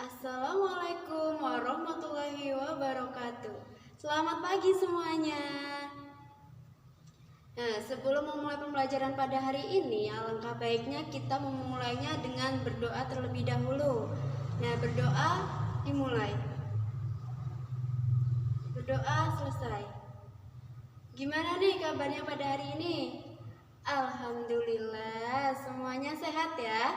Assalamualaikum warahmatullahi wabarakatuh. Selamat pagi semuanya. Nah, sebelum memulai pembelajaran pada hari ini, alangkah baiknya kita memulainya dengan berdoa terlebih dahulu. Nah, berdoa dimulai. Berdoa selesai. Gimana nih kabarnya pada hari ini? Alhamdulillah, semuanya sehat ya.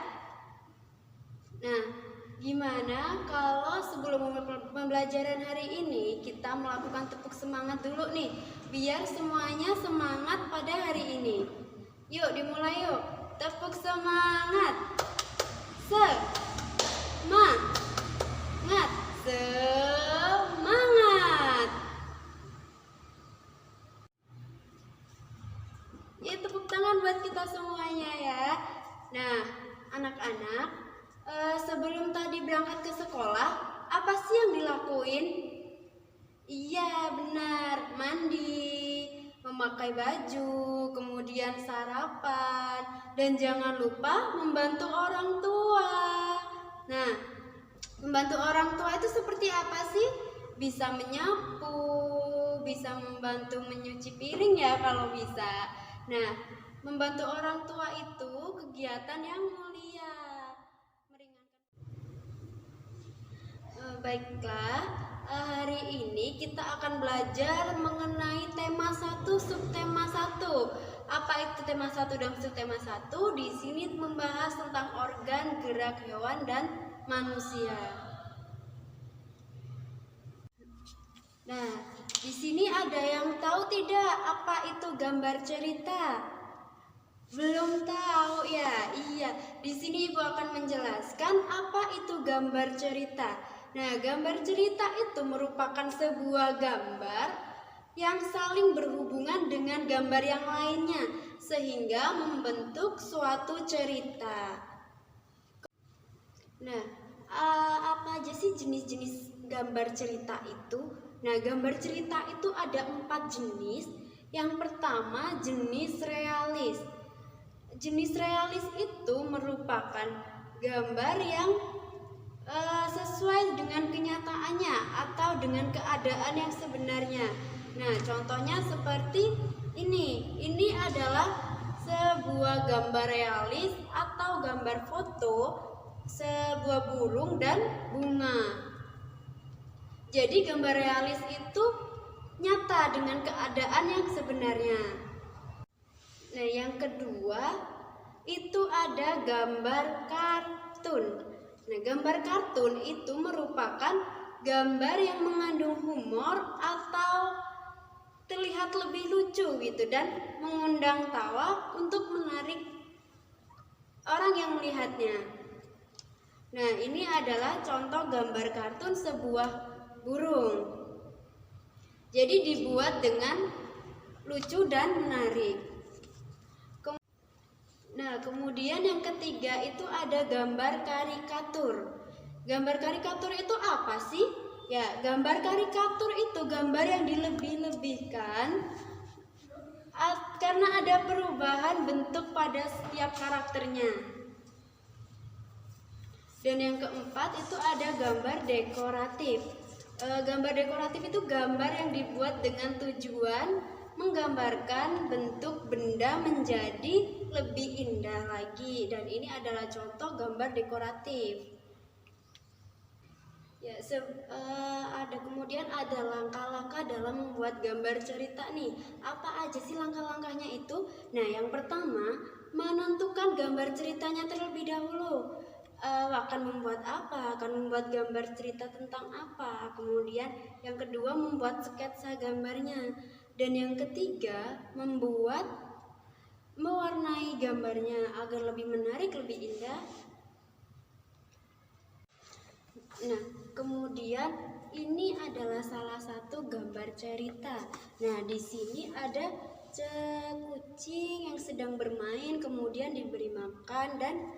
Nah, gimana kalau sebelum pembelajaran hari ini kita melakukan tepuk semangat dulu nih, biar semuanya semangat pada hari ini. Yuk dimulai yuk, tepuk semangat. Semangat, semangat. Ya, tepuk tangan buat kita semuanya ya. Nah, anak-anak, sebelum tadi berangkat ke sekolah, apa sih yang dilakuin? Iya, benar, mandi, memakai baju, kemudian sarapan, dan jangan lupa membantu orang tua. Nah, membantu orang tua itu seperti apa sih? Bisa menyapu, bisa membantu menyuci piring ya kalau bisa. Nah, membantu orang tua itu kegiatan yang mulia. Baiklah, hari ini kita akan belajar mengenai tema 1, subtema 1. Apa itu tema 1 dan subtema 1? Di sini membahas tentang organ gerak hewan dan manusia. Nah, di sini ada yang tahu tidak apa itu gambar cerita? Belum tahu ya? Iya, di sini Ibu akan menjelaskan apa itu gambar cerita. Nah, gambar cerita itu merupakan sebuah gambar yang saling berhubungan dengan gambar yang lainnya sehingga membentuk suatu cerita. Nah, apa aja sih jenis-jenis gambar cerita itu? Nah, gambar cerita itu ada 4 jenis. Yang pertama, jenis realis. Jenis realis itu merupakan gambar yang sesuai dengan kenyataannya atau dengan keadaan yang sebenarnya. Nah, contohnya seperti ini. Ini adalah sebuah gambar realis atau gambar foto sebuah burung dan bunga. Jadi gambar realis itu nyata dengan keadaan yang sebenarnya. Nah, yang kedua itu ada gambar kartun. Nah, gambar kartun itu merupakan gambar yang mengandung humor atau terlihat lebih lucu gitu dan mengundang tawa untuk menarik orang yang melihatnya. Nah, ini adalah contoh gambar kartun sebuah burung. Jadi dibuat dengan lucu dan menarik. Nah, kemudian yang ketiga itu ada gambar karikatur. Gambar karikatur itu apa sih? Ya, gambar karikatur itu gambar yang dilebih-lebihkan karena ada perubahan bentuk pada setiap karakternya. Dan yang keempat itu ada gambar dekoratif. Gambar dekoratif itu gambar yang dibuat dengan tujuan menggambarkan bentuk benda menjadi lebih indah lagi, dan ini adalah contoh gambar dekoratif. Ya, kemudian ada langkah-langkah dalam membuat gambar cerita nih. Apa aja sih langkah-langkahnya itu? Nah, yang pertama, menentukan gambar ceritanya terlebih dahulu. Akan membuat apa? Akan membuat gambar cerita tentang apa? Kemudian yang kedua, membuat sketsa gambarnya. Dan yang ketiga, mewarnai gambarnya agar lebih menarik, lebih indah. Nah, kemudian ini adalah salah satu gambar cerita. Nah, di sini ada kucing yang sedang bermain, kemudian diberi makan dan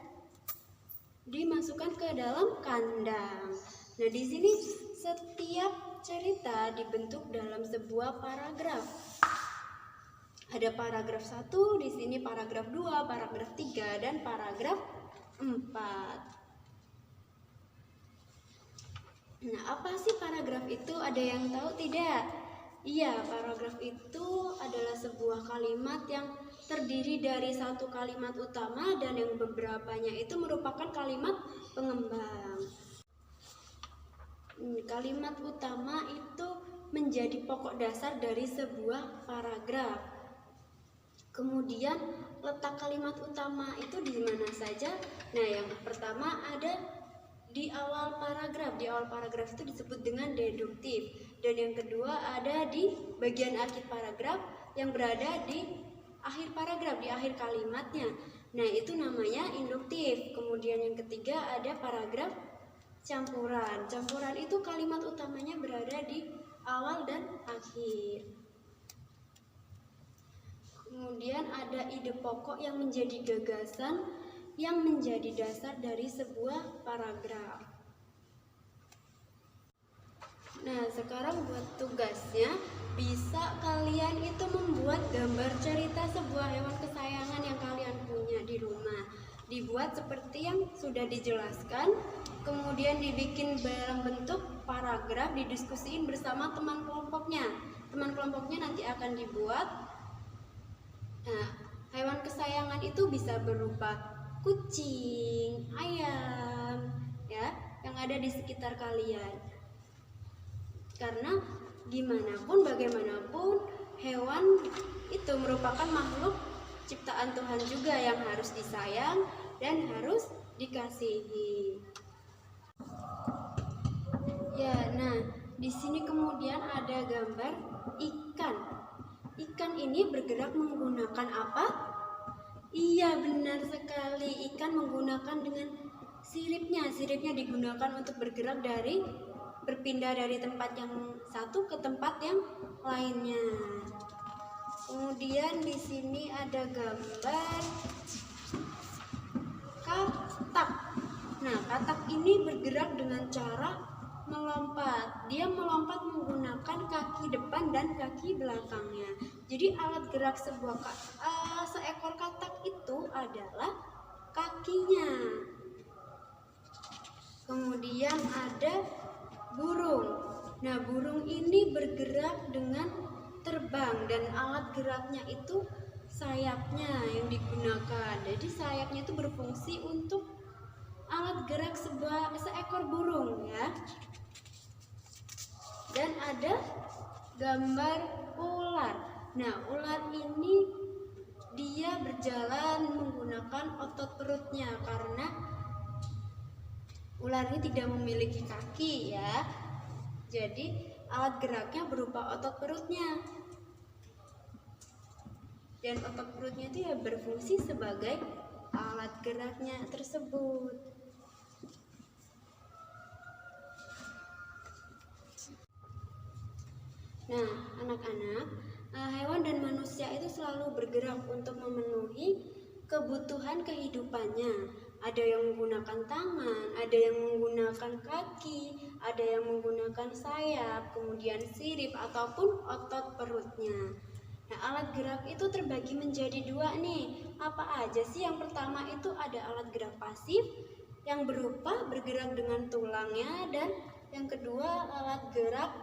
dimasukkan ke dalam kandang. Nah, di sini setiap cerita dibentuk dalam sebuah paragraf. Ada paragraf 1, di sini paragraf 2, paragraf 3, dan paragraf 4. Nah, apa sih paragraf itu? Ada yang tahu tidak? Iya, paragraf itu adalah sebuah kalimat yang terdiri dari satu kalimat utama dan yang beberapanya itu merupakan kalimat pengembang. Kalimat utama itu menjadi pokok dasar dari sebuah paragraf. Kemudian letak kalimat utama itu di mana saja? Nah, yang pertama ada di awal paragraf. Di awal paragraf itu disebut dengan deduktif. Dan yang kedua ada di bagian akhir paragraf yang berada di akhir paragraf, di akhir kalimatnya. Nah, itu namanya induktif. Kemudian yang ketiga ada paragraf campuran. Campuran itu kalimat utamanya berada di awal dan akhir. Kemudian ada ide pokok yang menjadi gagasan yang menjadi dasar dari sebuah paragraf. Nah, sekarang buat tugasnya, bisa kalian itu membuat gambar cerita sebuah hewan kesayangan yang kalian punya di rumah. Dibuat seperti yang sudah dijelaskan, kemudian dibikin dalam bentuk paragraf, didiskusiin bersama teman kelompoknya. Teman kelompoknya nanti akan dibuat. Nah, hewan kesayangan itu bisa berupa kucing, ayam, ya, yang ada di sekitar kalian. Karena bagaimanapun hewan itu merupakan makhluk ciptaan Tuhan juga yang harus disayang dan harus dikasihi. Ya, nah, di sini kemudian ada gambar ikan. Ikan ini bergerak menggunakan apa? Iya, benar sekali. Ikan menggunakan dengan siripnya. Siripnya digunakan untuk berpindah dari tempat yang satu ke tempat yang lainnya. Kemudian di sini ada gambar katak. Nah, katak ini bergerak dengan cara melompat. Dia melompat menggunakan kaki depan dan kaki belakangnya. Jadi alat gerak seekor katak itu adalah kakinya. Kemudian ada burung. Nah, burung ini bergerak dengan terbang dan alat geraknya itu sayapnya yang digunakan. Jadi sayapnya itu berfungsi untuk alat gerak seekor burung, ya. Dan ada gambar ular. Nah, ular ini dia berjalan menggunakan otot perutnya karena ular ini tidak memiliki kaki, ya. Jadi alat geraknya berupa otot perutnya. Dan otot perutnya itu ya berfungsi sebagai alat geraknya tersebut. Nah, anak-anak, hewan dan manusia itu selalu bergerak untuk memenuhi kebutuhan kehidupannya. Ada yang menggunakan tangan, ada yang menggunakan kaki, ada yang menggunakan sayap, kemudian sirip ataupun otot perutnya. Nah, alat gerak itu terbagi menjadi dua nih. Apa aja sih? Yang pertama itu ada alat gerak pasif yang berupa bergerak dengan tulangnya, dan yang kedua alat gerak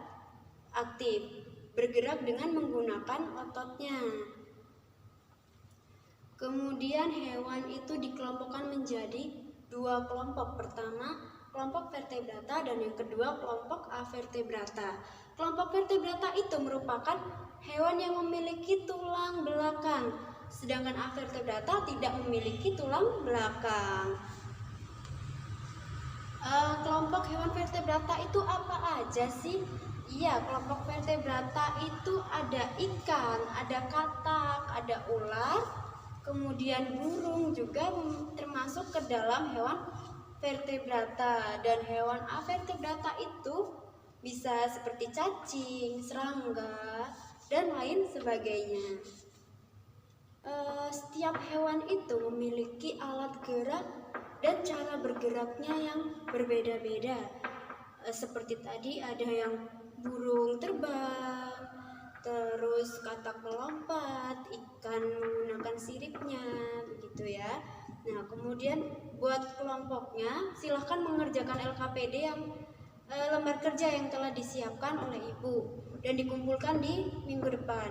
aktif, bergerak dengan menggunakan ototnya. Kemudian hewan itu dikelompokkan menjadi dua kelompok. Pertama, kelompok vertebrata, dan yang kedua kelompok avertebrata. Kelompok vertebrata itu merupakan hewan yang memiliki tulang belakang, sedangkan avertebrata tidak memiliki tulang belakang. Kelompok hewan vertebrata itu apa aja sih? Iya, kelompok vertebrata itu ada ikan, ada katak, ada ular, kemudian burung juga termasuk ke dalam hewan vertebrata. Dan hewan avertebrata itu bisa seperti cacing, serangga, dan lain sebagainya. Setiap hewan itu memiliki alat gerak dan cara bergeraknya yang berbeda-beda. Seperti tadi ada yang burung terbang, terus katak melompat, ikan menggunakan siripnya, begitu ya. Nah, kemudian buat kelompoknya silahkan mengerjakan LKPD yang lembar kerja yang telah disiapkan oleh Ibu dan dikumpulkan di minggu depan.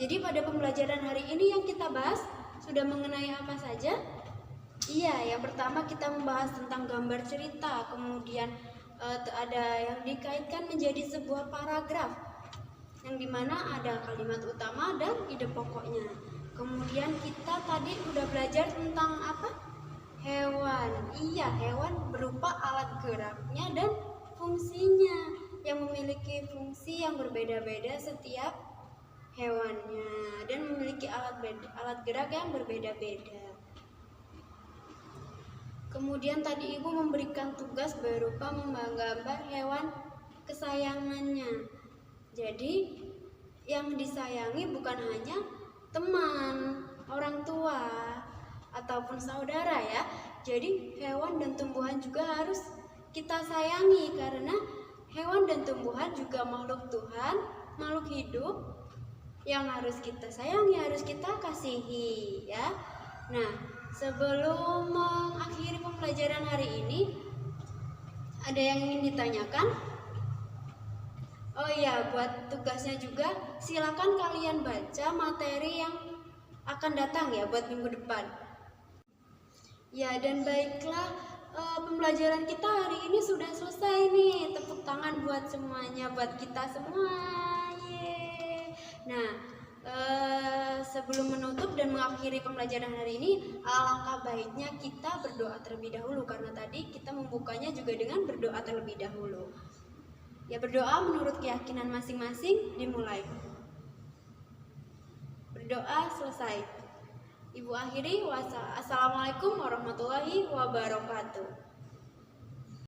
Jadi pada pembelajaran hari ini yang kita bahas sudah mengenai apa saja? Iya, yang pertama kita membahas tentang gambar cerita, kemudian ada yang dikaitkan menjadi sebuah paragraf, yang dimana ada kalimat utama dan ide pokoknya. Kemudian kita tadi udah belajar tentang apa? Hewan. Iya, hewan berupa alat geraknya dan fungsinya, yang memiliki fungsi yang berbeda-beda setiap hewannya dan memiliki alat gerak yang berbeda-beda. Kemudian tadi Ibu memberikan tugas berupa menggambar hewan kesayangannya. Jadi yang disayangi bukan hanya teman, orang tua, ataupun saudara ya. Jadi hewan dan tumbuhan juga harus kita sayangi, karena hewan dan tumbuhan juga makhluk Tuhan, makhluk hidup yang harus kita sayangi, harus kita kasihi ya. Nah, sebelum mengakhiri pembelajaran hari ini, ada yang ingin ditanyakan? Oh iya, buat tugasnya juga silakan kalian baca materi yang akan datang ya buat minggu depan. Ya, dan baiklah, pembelajaran kita hari ini sudah selesai nih. Tepuk tangan buat semuanya, buat kita semua. Yeay. Nah, sebelum menutup dan mengakhiri pembelajaran hari ini, alangkah baiknya kita berdoa terlebih dahulu, karena tadi kita membukanya juga dengan berdoa terlebih dahulu. Ya, berdoa menurut keyakinan masing-masing dimulai. Berdoa selesai. Ibu akhiri, Assalamualaikum warahmatullahi wabarakatuh.